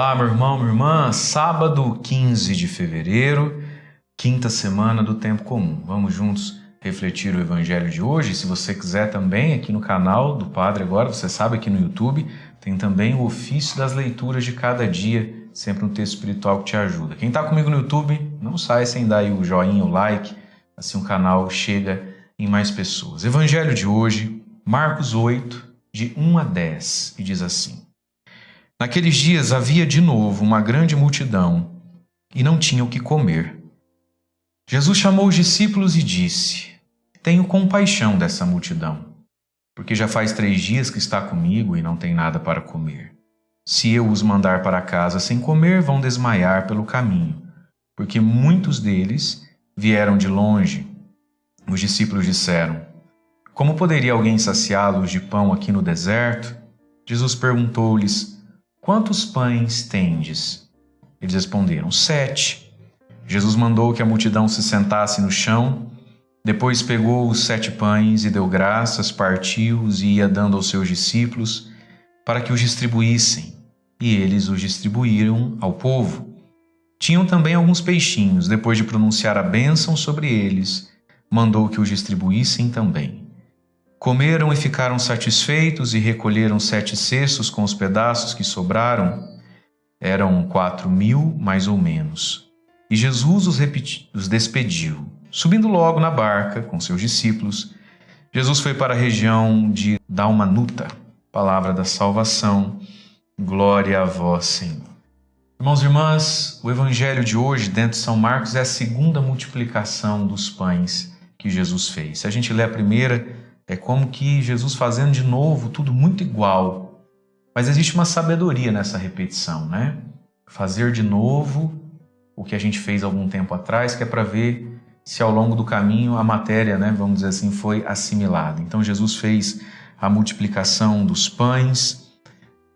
Olá, meu irmão, minha irmã. Sábado 15 de fevereiro, quinta semana do Tempo Comum. Vamos juntos refletir o Evangelho de hoje. Se você quiser também, aqui no canal do Padre Agora, você sabe, aqui no YouTube, tem também o ofício das leituras de cada dia, sempre um texto espiritual que te ajuda. Quem está comigo no YouTube, não sai sem dar aí o joinha, o like, assim o canal chega em mais pessoas. Evangelho de hoje, Marcos 8, de 1 a 10, e diz assim: Naqueles dias havia de novo uma grande multidão e não tinham o que comer. Jesus chamou os discípulos e disse: Tenho compaixão dessa multidão, porque já faz 3 dias que está comigo e não tem nada para comer. Se eu os mandar para casa sem comer, vão desmaiar pelo caminho, porque muitos deles vieram de longe. Os discípulos disseram: Como poderia alguém saciá-los de pão aqui no deserto? Jesus perguntou-lhes: Quantos pães tendes? Eles responderam: 7. Jesus mandou que a multidão se sentasse no chão. Depois pegou os 7 pães e deu graças, partiu-os e ia dando aos seus discípulos para que os distribuíssem. E eles os distribuíram ao povo. Tinham também alguns peixinhos. Depois de pronunciar a bênção sobre eles, mandou que os distribuíssem também. Comeram e ficaram satisfeitos e recolheram 7 cestos com os pedaços que sobraram. Eram 4.000, mais ou menos. E Jesus os despediu. Subindo logo na barca com seus discípulos, Jesus foi para a região de Dalmanuta. Palavra da salvação. Glória a vós, Senhor. Irmãos e irmãs, o evangelho de hoje, dentro de São Marcos, é a segunda multiplicação dos pães que Jesus fez. Se a gente lê a primeira, é como que Jesus fazendo de novo tudo muito igual. Mas existe uma sabedoria nessa repetição, né? Fazer de novo o que a gente fez algum tempo atrás, que é para ver se ao longo do caminho a matéria, né, vamos dizer assim, foi assimilada. Então Jesus fez a multiplicação dos pães,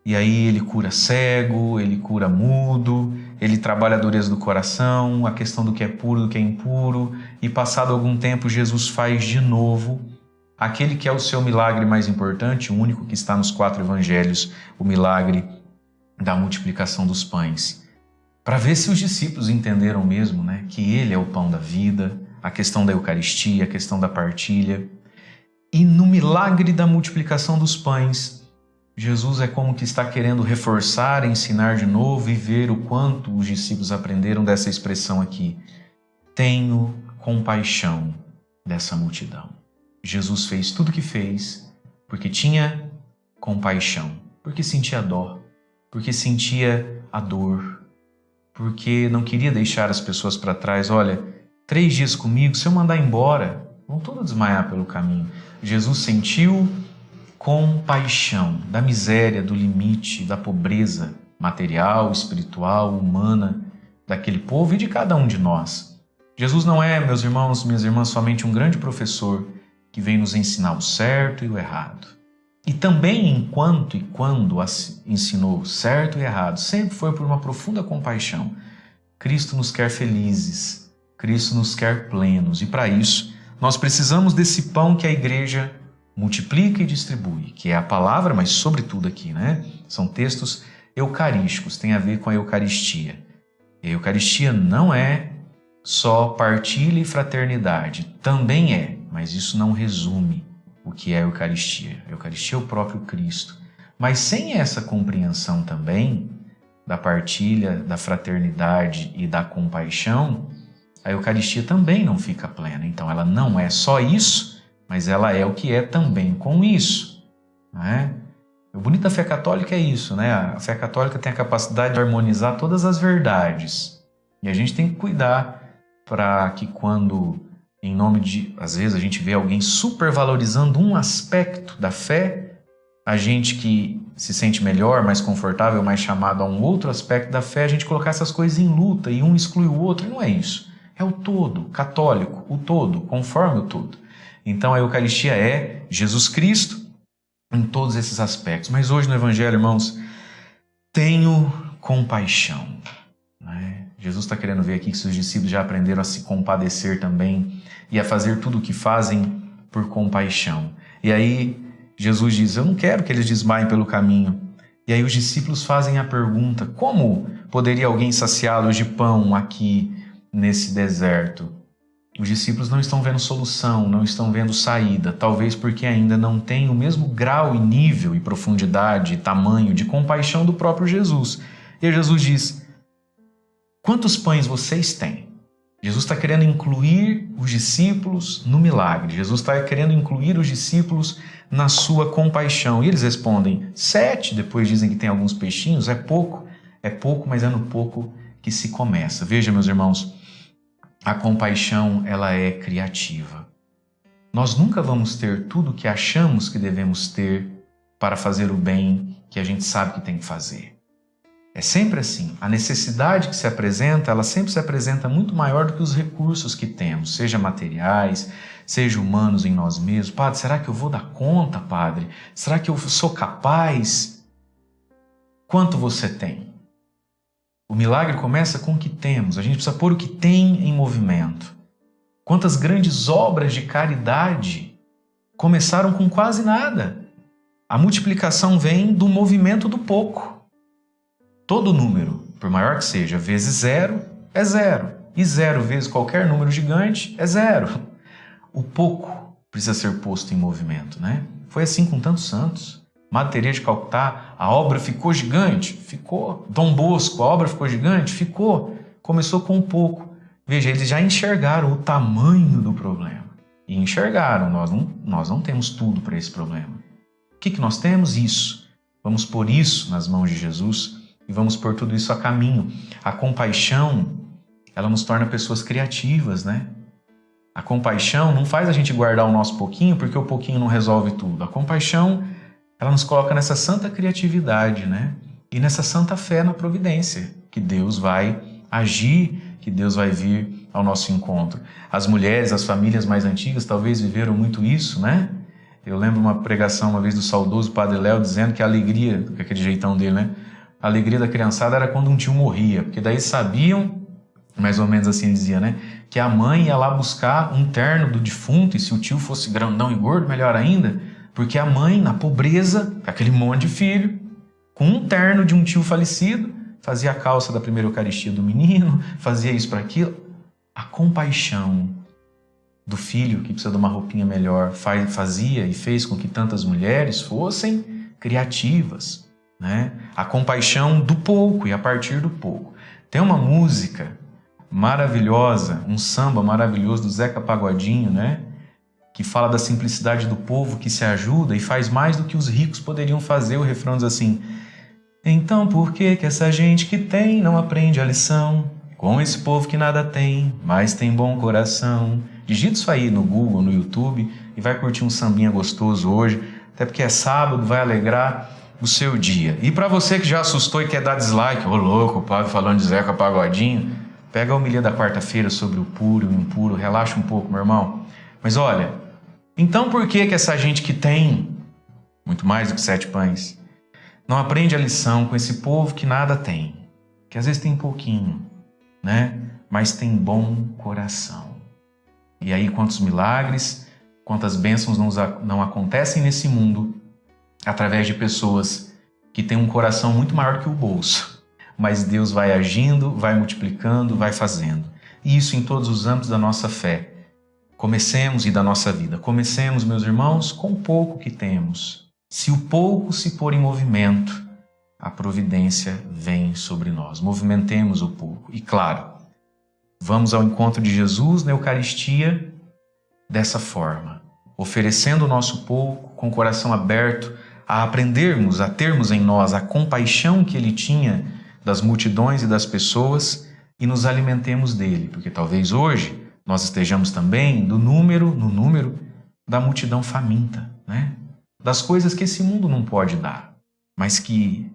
e aí ele cura cego, ele cura mudo, ele trabalha a dureza do coração, a questão do que é puro, do que é impuro, e passado algum tempo Jesus faz de novo aquele que é o seu milagre mais importante, o único que está nos 4 evangelhos, o milagre da multiplicação dos pães. Para ver se os discípulos entenderam mesmo, né, que ele é o pão da vida, a questão da Eucaristia, a questão da partilha. E no milagre da multiplicação dos pães, Jesus é como que está querendo reforçar, ensinar de novo e ver o quanto os discípulos aprenderam dessa expressão aqui. Tenho compaixão dessa multidão. Jesus fez tudo o que fez porque tinha compaixão, porque sentia dó, porque sentia a dor, porque não queria deixar as pessoas para trás. Olha, 3 dias comigo, se eu mandar embora, vão todos desmaiar pelo caminho. Jesus sentiu compaixão da miséria, do limite, da pobreza material, espiritual, humana daquele povo e de cada um de nós. Jesus não é, meus irmãos, minhas irmãs, somente um grande professor que vem nos ensinar o certo e o errado. E também enquanto e quando ensinou o certo e o errado, sempre foi por uma profunda compaixão. Cristo nos quer felizes, Cristo nos quer plenos, e para isso nós precisamos desse pão que a igreja multiplica e distribui, que é a palavra, mas sobretudo aqui, né? São textos eucarísticos, tem a ver com a Eucaristia. E a Eucaristia não é só partilha e fraternidade, também é, mas isso não resume o que é a Eucaristia. A Eucaristia é o próprio Cristo. Mas sem essa compreensão também da partilha, da fraternidade e da compaixão, a Eucaristia também não fica plena. Então ela não é só isso, mas ela é o que é também com isso. Não é? O bonito da fé católica é isso, né? A fé católica tem a capacidade de harmonizar todas as verdades. E a gente tem que cuidar para que quando, em nome de, às vezes a gente vê alguém supervalorizando um aspecto da fé, a gente que se sente melhor, mais confortável, mais chamado a um outro aspecto da fé, a gente colocar essas coisas em luta e um exclui o outro. E não é isso. É o todo, católico, o todo, conforme o todo. Então a Eucaristia é Jesus Cristo em todos esses aspectos. Mas hoje no Evangelho, irmãos, tenho compaixão. Né? Jesus está querendo ver aqui que seus discípulos já aprenderam a se compadecer também e a fazer tudo o que fazem por compaixão. E aí Jesus diz: eu não quero que eles desmaiem pelo caminho, E aí os discípulos fazem a pergunta: como poderia alguém saciá-los de pão aqui nesse deserto? Os discípulos não estão vendo solução, não estão vendo saída, talvez porque ainda não têm o mesmo grau e nível e profundidade e tamanho de compaixão do próprio Jesus. E Jesus diz: quantos pães vocês têm? Jesus está querendo incluir os discípulos no milagre. Jesus está querendo incluir os discípulos na sua compaixão. E eles respondem: 7. Depois dizem que tem alguns peixinhos. É pouco, mas é no pouco que se começa. Veja, meus irmãos, a compaixão, ela é criativa. Nós nunca vamos ter tudo o que achamos que devemos ter para fazer o bem que a gente sabe que tem que fazer. É sempre assim. A necessidade que se apresenta, ela sempre se apresenta muito maior do que os recursos que temos, seja materiais, seja humanos em nós mesmos. Padre, será que eu vou dar conta, padre? Será que eu sou capaz? Quanto você tem? O milagre começa com o que temos. A gente precisa pôr o que tem em movimento. Quantas grandes obras de caridade começaram com quase nada? A multiplicação vem do movimento do pouco. Todo número, por maior que seja, vezes 0 é 0. E 0 vezes qualquer número gigante é 0. O pouco precisa ser posto em movimento, né? Foi assim com tantos santos. Madre Teresa de Calcutá, a obra ficou gigante? Ficou. Dom Bosco, a obra ficou gigante? Ficou. Começou com um pouco. Veja, eles já enxergaram o tamanho do problema. E enxergaram, nós não temos tudo para esse problema. O que nós temos? Isso. Vamos pôr isso nas mãos de Jesus e vamos pôr tudo isso a caminho. A compaixão, ela nos torna pessoas criativas, né? A compaixão não faz a gente guardar o nosso pouquinho, porque o pouquinho não resolve tudo. A compaixão, ela nos coloca nessa santa criatividade, né? E nessa santa fé na providência, que Deus vai agir, que Deus vai vir ao nosso encontro. As mulheres, as famílias mais antigas talvez viveram muito isso, né? Eu lembro uma pregação uma vez do saudoso Padre Léo dizendo que a alegria, com aquele jeitão dele, né? A alegria da criançada era quando um tio morria, porque daí sabiam, mais ou menos assim ele dizia, né? Que a mãe ia lá buscar um terno do defunto, e se o tio fosse grandão e gordo, melhor ainda, porque a mãe, na pobreza, aquele monte de filho, com um terno de um tio falecido, fazia a calça da primeira Eucaristia do menino, fazia isso para aquilo. A compaixão do filho que precisa de uma roupinha melhor fazia e fez com que tantas mulheres fossem criativas, né? A compaixão do pouco e a partir do pouco. Tem uma música maravilhosa, um samba maravilhoso do Zeca Pagodinho, né? Que fala da simplicidade do povo que se ajuda e faz mais do que os ricos poderiam fazer. O refrão diz assim: então por que essa gente que tem não aprende a lição? Com esse povo que nada tem, mas tem bom coração. Digita isso aí no Google, no YouTube, e vai curtir um sambinha gostoso hoje, até porque é sábado, vai alegrar o seu dia. E para você que já assustou e quer dar dislike, ô louco, o padre falando de Zeca Pagodinho, pega a homilia da quarta-feira sobre o puro e o impuro, relaxa um pouco, meu irmão. Mas olha, então por que essa gente que tem muito mais do que 7 pães não aprende a lição com esse povo que nada tem, que às vezes tem pouquinho, né? Mas tem bom coração. E aí quantos milagres, quantas bênçãos não acontecem nesse mundo através de pessoas que têm um coração muito maior que o bolso. Mas Deus vai agindo, vai multiplicando, vai fazendo. E isso em todos os âmbitos da nossa fé. Comecemos e da nossa vida. Comecemos, meus irmãos, com o pouco que temos. Se o pouco se pôr em movimento, a providência vem sobre nós. Movimentemos o pouco. E claro, vamos ao encontro de Jesus na Eucaristia dessa forma, oferecendo o nosso pouco com o coração aberto a aprendermos, a termos em nós a compaixão que ele tinha das multidões e das pessoas e nos alimentemos dele, porque talvez hoje nós estejamos também no número da multidão faminta, né? Das coisas que esse mundo não pode dar, mas que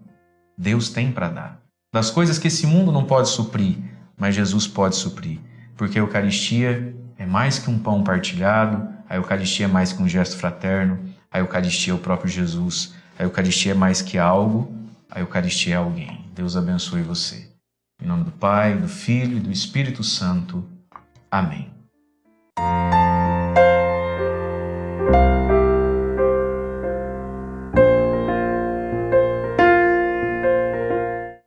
Deus tem para dar. Das coisas que esse mundo não pode suprir, mas Jesus pode suprir. Porque a Eucaristia é mais que um pão partilhado, a Eucaristia é mais que um gesto fraterno, a Eucaristia é o próprio Jesus, a Eucaristia é mais que algo, a Eucaristia é alguém. Deus abençoe você. Em nome do Pai, do Filho e do Espírito Santo. Amém.